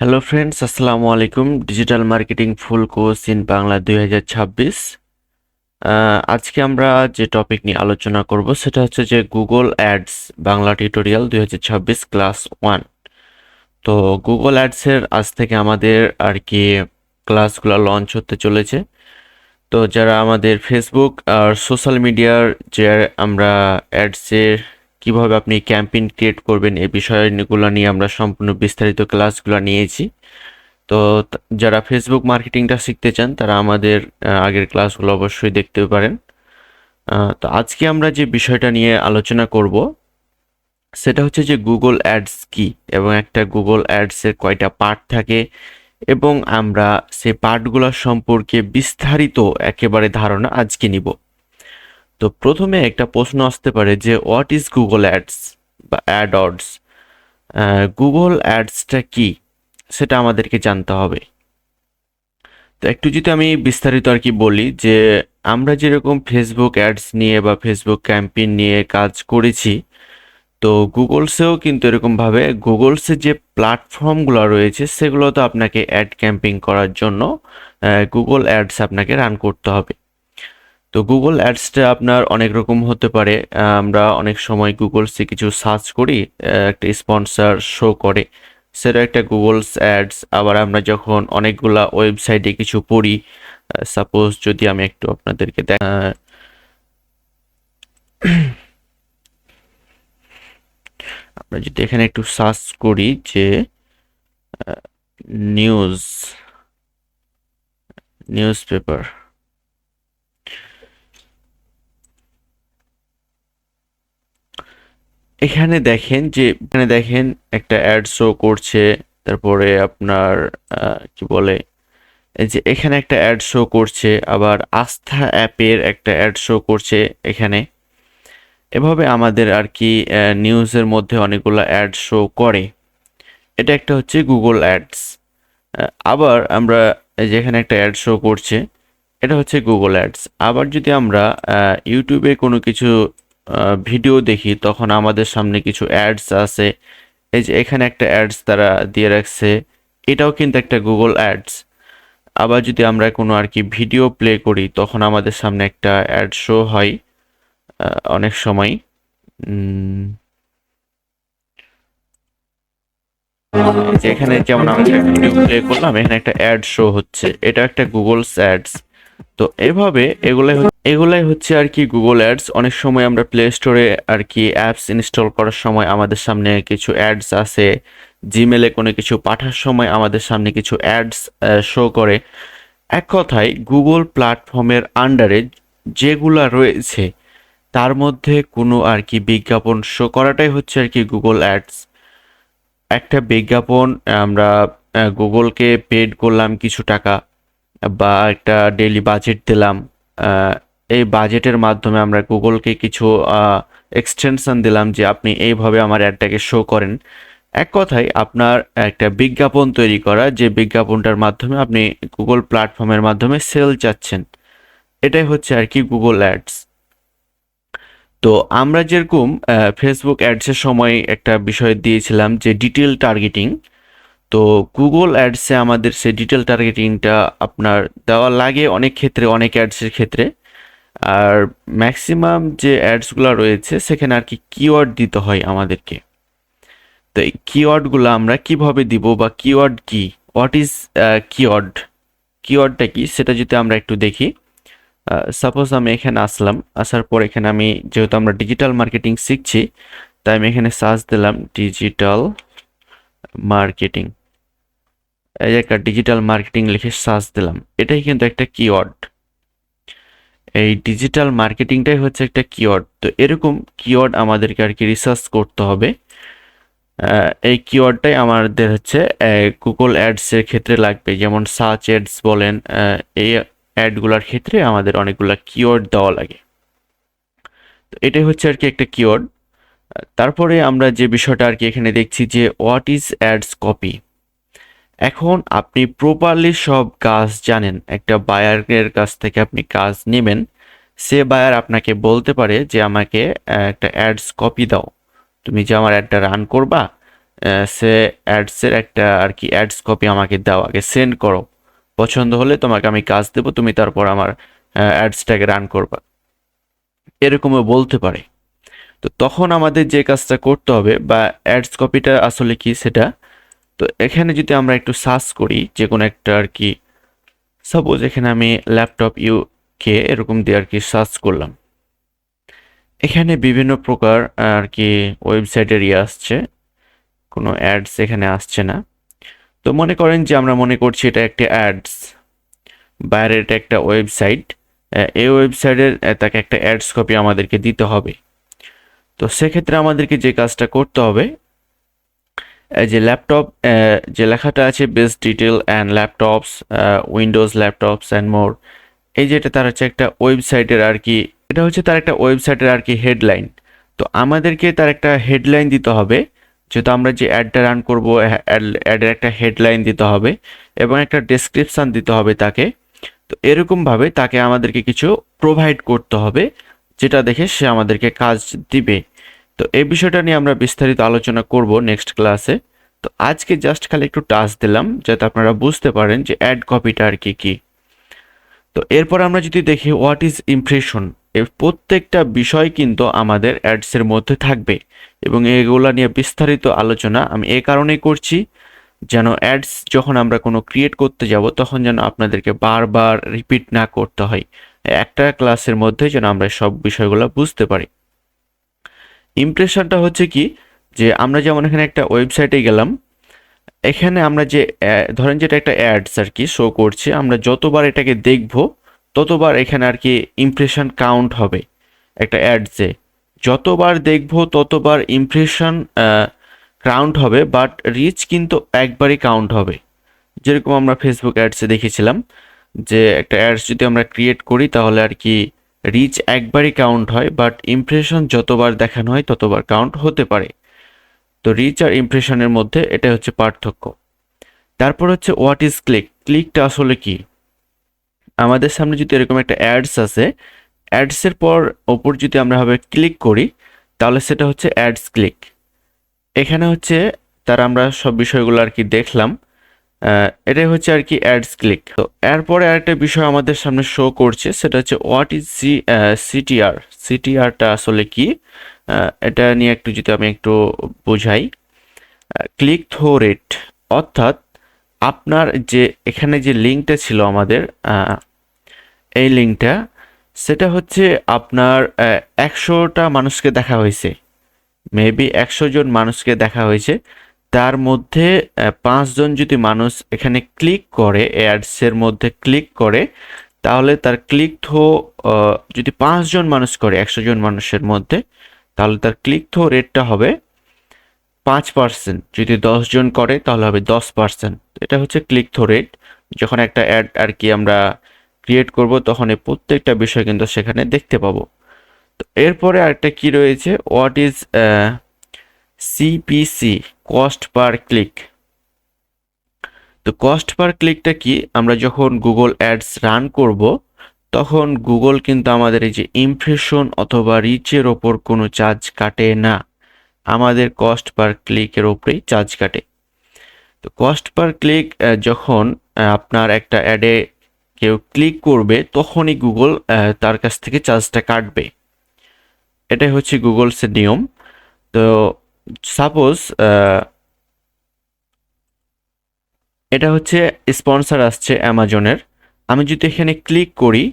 Hello friends, আসসালামু আলাইকুম। Digital marketing full course in Bangla 2026। আজকে আমরা যে টপিক নিয়ে আলোচনা করব সেটা হচ্ছে যে Google ads Bangla tutorial 2026 class 1। তো গুগল অ্যাডসের আজ থেকে আমাদের আর কি ক্লাসগুলো লঞ্চ হতে চলেছে। তো যারা আমাদের ফেসবুক আর সোশ্যাল মিডিয়ার যে আমরা অ্যাডসের কিভাবে আপনি ক্যাম্পেইন ক্রিয়েট করবেন এই বিষয়গুলো নিয়ে আমরা সম্পূর্ণ বিস্তারিত ক্লাসগুলো নিয়েছি। তো যারা ফেসবুক মার্কেটিংটা শিখতে চান তারা আমাদের আগের ক্লাসগুলো অবশ্যই দেখতে পারেন। তো আজকে আমরা যে বিষয়টা নিয়ে আলোচনা করব সেটা হচ্ছে যে গুগল অ্যাডস কি এবং একটা গুগল অ্যাডসের কয়টা পার্ট থাকে এবং আমরা সেই পার্টগুলো সম্পর্কে বিস্তারিত একেবারে ধারণা আজকে নিব। তো প্রথমে একটা প্রশ্ন আসতে পারে যে হোয়াট ইজ গুগল অ্যাডস বা অ্যাডস। গুগল অ্যাডসটা কি সেটা আমাদেরকে জানতে হবে। তো একটু যদি আমি বিস্তারিত আর কি বলি যে আমরা যেরকম ফেসবুক অ্যাডস নিয়ে বা ফেসবুক ক্যাম্পেইন নিয়ে কাজ করেছি, তো গুগলসেও কিন্তু এরকমভাবে গুগলসের যে প্ল্যাটফর্মগুলো রয়েছে সেগুলো তো আপনাকে অ্যাড ক্যাম্পেইন করার জন্য গুগল অ্যাডস আপনাকে রান করতে হবে। তো গুগল অ্যাডসটা আপনার অনেক রকম হতে পারে। আমরা অনেক সময় গুগলসে কিছু সার্চ করি, একটা স্পন্সর শো করে, সেটা একটা গুগলস অ্যাডস। আবার আমরা যখন অনেকগুলা ওয়েবসাইটে কিছু পড়ি, সাপোজ যদি আমি একটু আপনাদেরকে আমরা যদি এখানে একটু সার্চ করি যে নিউজ নিউজ পেপার, এখানে দেখেন একটা অ্যাড শো করছে। তারপরে আপনার কি বলে, এই যে এখানে একটা অ্যাড শো করছে, আবার আস্থা অ্যাপের একটা অ্যাড শো করছে এখানে। এভাবে আমাদের আর কি নিউজের মধ্যে অনেকগুলো অ্যাড শো করে। এটা একটা হচ্ছে গুগল অ্যাডস। আবার আমরা এই যে এখানে একটা অ্যাড শো করছে, এটা হচ্ছে গুগল অ্যাডস। আবার যদি আমরা ইউটিউবে কোনো কিছু ভিডিও দেখি তখন আমাদের সামনে কিছু অ্যাডস আছে। এই যে এখানে একটা অ্যাডস তারা দিয়ে রাখছে, এটাও কিন্তু একটা গুগল অ্যাডস। আবার যদি আমরা কোনো আর কি ভিডিও প্লে করি তখন আমাদের সামনে একটা অ্যাড শো হয় অনেক সময়। যে এখানে যেমন আমি একটা ভিডিও প্লে করলাম, এখানে একটা অ্যাড শো হচ্ছে, এটা একটা গুগলস অ্যাডস। তো এভাবে এগুলাই হচ্ছে আর কি গুগল অ্যাডস। অনেক সময় আমরা প্লে স্টোরে আর কি অ্যাপস ইনস্টল করার সময় আমাদের সামনে কিছু অ্যাডস আসে, জিমেলে কোনো কিছু পাঠার সময় আমাদের সামনে কিছু অ্যাডস শো করে। এক কথায় গুগল প্ল্যাটফর্মের আন্ডারে যেগুলা রয়েছে তার মধ্যে কোনো আর কি বিজ্ঞাপন শো করাটাই হচ্ছে আর কি গুগল অ্যাডস। একটা বিজ্ঞাপন আমরা গুগলকে পেড করলাম কিছু টাকা বা একটা ডেইলি বাজেট দিলাম। আহ, এই বাজেটের মাধ্যমে আমরা গুগলকে কিছু এক্সটেনশন দিলাম যে আপনি এইভাবে আমার অ্যাডটাকে শো করেন। এক কথায় আপনার একটা বিজ্ঞাপন তৈরি করা, যে বিজ্ঞাপনটার মাধ্যমে আপনি গুগল প্ল্যাটফর্মের মাধ্যমে সেল চাচ্ছেন, এটাই হচ্ছে আর কি গুগল অ্যাডস। তো আমরা যেরকম ফেসবুক অ্যাডসের সময় একটা বিষয় দিয়েছিলাম যে ডিটেল টার্গেটিং, তো গুগল অ্যাডসে আমাদের সেই ডিটেল টার্গেটিংটা আপনার দেওয়া লাগে অনেক ক্ষেত্রে, অনেক অ্যাডসের ক্ষেত্রে। আর ম্যাক্সিমাম যে অ্যাডসগুলো রয়েছে সেখানে আর কি কিওয়ার্ড দিতে হয় আমাদেরকে। তো এই কিওয়ার্ডগুলো আমরা কিভাবে দিব বা কিওয়ার্ড কি, হোয়াট ইজ কিওয়ার্ড, কিওয়ার্ডটা কি সেটা যদি আমরা একটু দেখি। সাপোজ আমি এখানে আসলাম, আসার পর এখানে আমি যেহেতু আমরা ডিজিটাল মার্কেটিং শিখছি তাই আমি এখানে সার্চ দিলাম ডিজিটাল মার্কেটিং। এই যে একটা ডিজিটাল মার্কেটিং লিখে সার্চ দিলাম, এটাই কিন্তু একটা কিওয়ার্ড। এই ডিজিটাল মার্কেটিংটাই হচ্ছে একটা কিওয়ার্ড। তো এরকম কিওয়ার্ড আমাদেরকে আর কি রিসার্চ করতে হবে। এই কিওয়ার্ডটাই আমাদের হচ্ছে গুগল অ্যাডস এর ক্ষেত্রে লাগবে, যেমন সার্চ অ্যাডস বলেন, এই অ্যাডগুলোর ক্ষেত্রে আমাদের অনেকগুলা কিওয়ার্ড দেওয়া লাগে। তো এটাই হচ্ছে আর কি একটা কিওয়ার্ড। তারপরে আমরা যে বিষয়টা আর কি এখানে দেখছি যে হোয়াট ইজ অ্যাডস কপি। এখন আপনি প্রপারলি সব কাজ জানেন, একটা বায়ারের কাছ থেকে আপনি কাজ নেবেন, সে বায়ার আপনাকে বলতে পারে যে আমাকে একটা অ্যাডস কপি দাও, তুমি যে আমার অ্যাডটা রান করবা সে অ্যাডসের একটা আর কি অ্যাডস কপি আমাকে দাও, আগে সেন্ড করো, পছন্দ হলে তোমাকে আমি কাজ দেবো, তুমি তারপর আমার অ্যাডসটাকে রান করবা, এরকমও বলতে পারে। তো তখন আমাদের যে কাজটা করতে হবে বা অ্যাডস কপিটা আসলে কি সেটা, তো এখানে যদি আমরা একটু সার্চ করি যে কোনো একটা আর কি, সাপোজ এখানে আমি ল্যাপটপ কে এরকম দিয়ে আর কি সার্চ করলাম, এখানে বিভিন্ন প্রকার আর কি ওয়েবসাইটের আসছে, কোনো অ্যাডস এখানে আসছে না। তো মনে করেন যে আমরা মনে করছি এটা একটা অ্যাডস, বাইরের এটা একটা ওয়েবসাইট, এই ওয়েবসাইটের তাকে একটা অ্যাডস কপি আমাদেরকে দিতে হবে। তো সেক্ষেত্রে আমাদেরকে যে কাজটা করতে হবে, এই যে ল্যাপটপ যে লেখাটা আছে best detail and laptops, Windows laptops and more, এই যেটা তার হচ্ছে একটা ওয়েবসাইটের আর কি, এটা হচ্ছে তার একটা ওয়েবসাইটের আর কি হেডলাইন। তো আমাদেরকে তার একটা হেডলাইন দিতে হবে, যেহেতু আমরা যে অ্যাডটা রান করবো অ্যাডের একটা হেডলাইন দিতে হবে এবং একটা ডেসক্রিপশান দিতে হবে তাকে। তো এরকমভাবে তাকে আমাদেরকে কিছু প্রোভাইড করতে হবে, যেটা দেখে সে আমাদেরকে কাজ দিবে। তো এই বিষয়টা নিয়ে আমরা বিস্তারিত আলোচনা করব নেক্সট ক্লাসে। তো আজকে জাস্ট খালি একটু টাচ দিলাম যাতে আপনারা বুঝতে পারেন যে অ্যাড কপিটা আর কি কি। তো এরপর আমরা যদি দেখি হোয়াট ইজ ইমপ্রেশন, এর প্রত্যেকটা বিষয় কিন্তু আমাদের অ্যাডসের মধ্যে থাকবে এবং এগুলা নিয়ে বিস্তারিত আলোচনা আমি এই কারণেই করছি যেন অ্যাডস যখন আমরা কোনো ক্রিয়েট করতে যাব তখন যেন আপনাদেরকে বারবার রিপিট না করতে হয়, একটা ক্লাসের মধ্যে যেন আমরা সব বিষয়গুলো বুঝতে পারি। ইমপ্রেশনটা হচ্ছে কি, যে আমরা যেমন এখানে একটা ওয়েবসাইটে গেলাম, এখানে আমরা যে ধরেন যেটা একটা অ্যাডস আর কি শো করছে, আমরা যতবার এটাকে দেখব ততবার এখানে আর কি ইমপ্রেশন কাউন্ট হবে। একটা অ্যাডসে যতবার দেখব ততবার ইমপ্রেশন কাউন্ট হবে, বাট রিচ কিন্তু একবারই কাউন্ট হবে। যেরকম আমরা ফেসবুক অ্যাডসে দেখেছিলাম যে একটা অ্যাডস যদি আমরা ক্রিয়েট করি তাহলে আর কি রিচ একবারই কাউন্ট হয়, বাট ইমপ্রেশন যতবার দেখানো হয় ততবার কাউন্ট হতে পারে। তো রিচ আর ইমপ্রেশনের মধ্যে এটা হচ্ছে পার্থক্য। তারপর হচ্ছে হোয়াট ইজ ক্লিক, ক্লিকটা আসলে কি। আমাদের সামনে যদি এরকম একটা অ্যাডস আছে, অ্যাডসের পর ওপর যদি আমরা ভাবে ক্লিক করি তাহলে সেটা হচ্ছে অ্যাডস ক্লিক। এখানে হচ্ছে তার আমরা সব বিষয়গুলো আর কি দেখলাম, এটাই হচ্ছে আর কি অ্যাডস ক্লিক। তো এরপরে আরেকটা বিষয় আমাদের সামনে শো করছে, সেটা হচ্ছে হোয়াট ইজ সিটিআর, সিটিআরটা আসলে কি, এটা নিয়ে একটু যদি আমি একটু বোঝাই। ক্লিক থ্রু রেট, অর্থাৎ আপনার যে এখানে যে লিঙ্কটা ছিল আমাদের, এই লিঙ্কটা, সেটা হচ্ছে আপনার 100টা মানুষকে দেখা হয়েছে, মেবি 100 জন মানুষকে দেখা হয়েছে, তার মধ্যে 5 জন যদি মানুষ এখানে ক্লিক করে, অ্যাডসের মধ্যে ক্লিক করে, তাহলে তার ক্লিক থ্রো, যদি 5 জন মানুষ করে 100 জন মানুষের মধ্যে, তাহলে তার ক্লিক থ্রো রেটটা হবে 5%। যদি 10 জন করে তাহলে হবে 10%। এটা হচ্ছে ক্লিক থ্রো রেট। যখন একটা অ্যাড আর কি আমরা ক্রিয়েট করব তখন এই প্রত্যেকটা বিষয় কিন্তু সেখানে দেখতে পাবো। তো এরপরে আরেকটা কি রয়েছে, what is CPC, cost per click. তো কস্ট পার ক্লিকটা কি, আমরা যখন গুগল অ্যাডস রান করব তখন গুগল কিন্তু আমাদের এই যে ইমপ্রেশন অথবা রিচের ওপর কোনো চার্জ কাটে না, আমাদের কস্ট পার ক্লিকের ওপরেই চার্জ কাটে। তো কস্ট পার ক্লিক যখন আপনার একটা অ্যাডে কেউ ক্লিক করবে তখনই গুগল তার কাছ থেকে চার্জটা কাটবে, এটাই হচ্ছে গুগলসের নিয়ম। তো সাপোজ এটা হচ্ছে স্পন্সর আসছে অ্যামাজনের, আমি যদি এখানে ক্লিক করি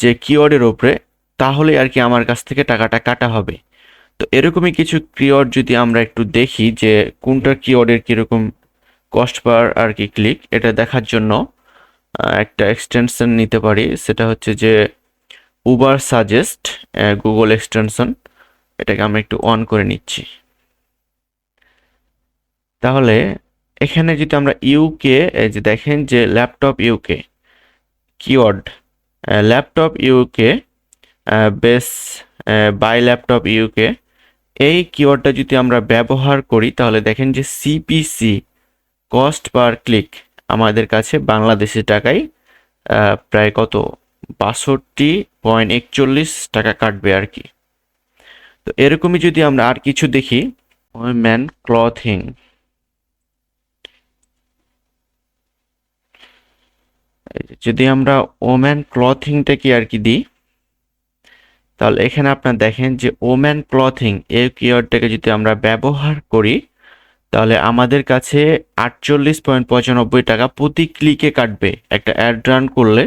যে কিওয়ার্ডের ওপরে, তাহলে আর কি আমার কাছ থেকে টাকাটা কাটা হবে। তো এরকমই কিছু কিওয়ার্ড যদি আমরা একটু দেখি যে কোনটা কিওয়ার্ডের কীরকম কস্ট পার আর কি ক্লিক, এটা দেখার জন্য একটা এক্সটেনশন নিতে পারি, সেটা হচ্ছে যে উবার সাজেস্ট, গুগল এক্সটেনশন, এটাকে আমরা একটু অন করে নিচ্ছি। তাহলে এখানে যদি আমরা ইউকে, যে দেখেন যে laptop UK keyword, laptop UK base, buy laptop UK, এই কিওয়ার্ডটা যদি আমরা ব্যবহার করি তাহলে দেখেন যে সিপিসি, কস্ট পার ক্লিক, আমাদের কাছে বাংলাদেশি টাকায় প্রায় কত 62.41 টাকা কাটবে আর কি। তো এরকমই যদি আমরা আর কিছু দেখি, ওমেন ক্লথিং। যদি আমরা ওমেন ক্লথিংটা কি আর কি দিই, তাহলে এখানে আপনার দেখেন যে ওমেন ক্লথিং এই কিওয়ার্ডটাকে যদি আমরা ব্যবহার করি, তাহলে আমাদের কাছে 48.95 টাকা প্রতি ক্লিকে কাটবে। একটা অ্যাড রান করলে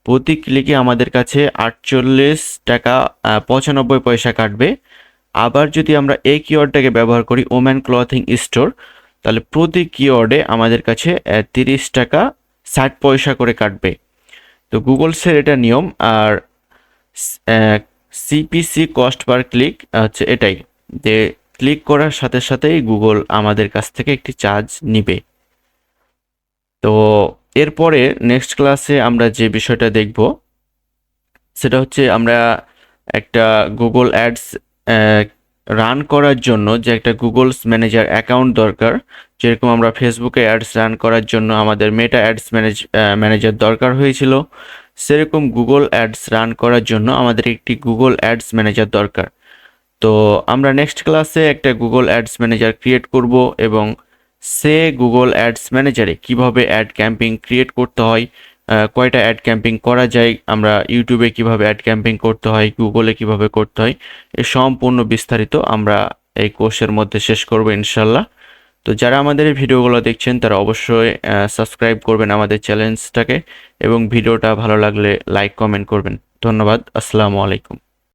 প্রতি ক্লিকে আমাদের কাছে 48 টাকা 95 পয়সা কাটবে। আবার যদি আমরা এই কিওয়ার্ডটাকে ব্যবহার করি ওমেন ক্লথিং স্টোর, তাহলে প্রতি কিওয়ার্ডে আমাদের কাছে 30 টাকা 60 পয়সা করে কাটবে। তো গুগলসের এটা নিয়ম। আর সিপিসি কস্ট পার ক্লিক হচ্ছে এটাই, যে ক্লিক করার সাথে সাথেই গুগল আমাদের কাছ থেকে একটি চার্জ নিবে। তো এরপরে নেক্সট ক্লাসে আমরা যে বিষয়টা দেখব সেটা হচ্ছে আমরা একটা গুগল অ্যাডস রান করার জন্য যে একটা গুগলস ম্যানেজার অ্যাকাউন্ট দরকার, যেরকম আমরা ফেসবুকে অ্যাডস রান করার জন্য আমাদের মেটা অ্যাডস ম্যানেজার দরকার হয়েছিল, সেরকম গুগল অ্যাডস রান করার জন্য আমাদের একটি গুগল অ্যাডস ম্যানেজার দরকার। তো আমরা নেক্সট ক্লাসে একটা গুগল অ্যাডস ম্যানেজার ক্রিয়েট করব এবং সে গুগল অ্যাডস ম্যানেজারে কিভাবে অ্যাড ক্যাম্পিং ক্রিয়েট করতে হয়, কয়টা অ্যাড ক্যাম্পিং করা যায়, আমরা ইউটিউবে কিভাবে অ্যাড ক্যাম্পিং করতে হয়, গুগলে কিভাবে করতে হয়, এই সম্পূর্ণ বিস্তারিত আমরা এই কোর্সের মধ্যে শেষ করব ইনশাল্লাহ। তো যারা আমাদের এই ভিডিওগুলো দেখছেন তারা অবশ্যই সাবস্ক্রাইব করবেন আমাদের চ্যানেলটাকে এবং ভিডিওটা ভালো লাগলে লাইক কমেন্ট করবেন। ধন্যবাদ। আসসালামু আলাইকুম।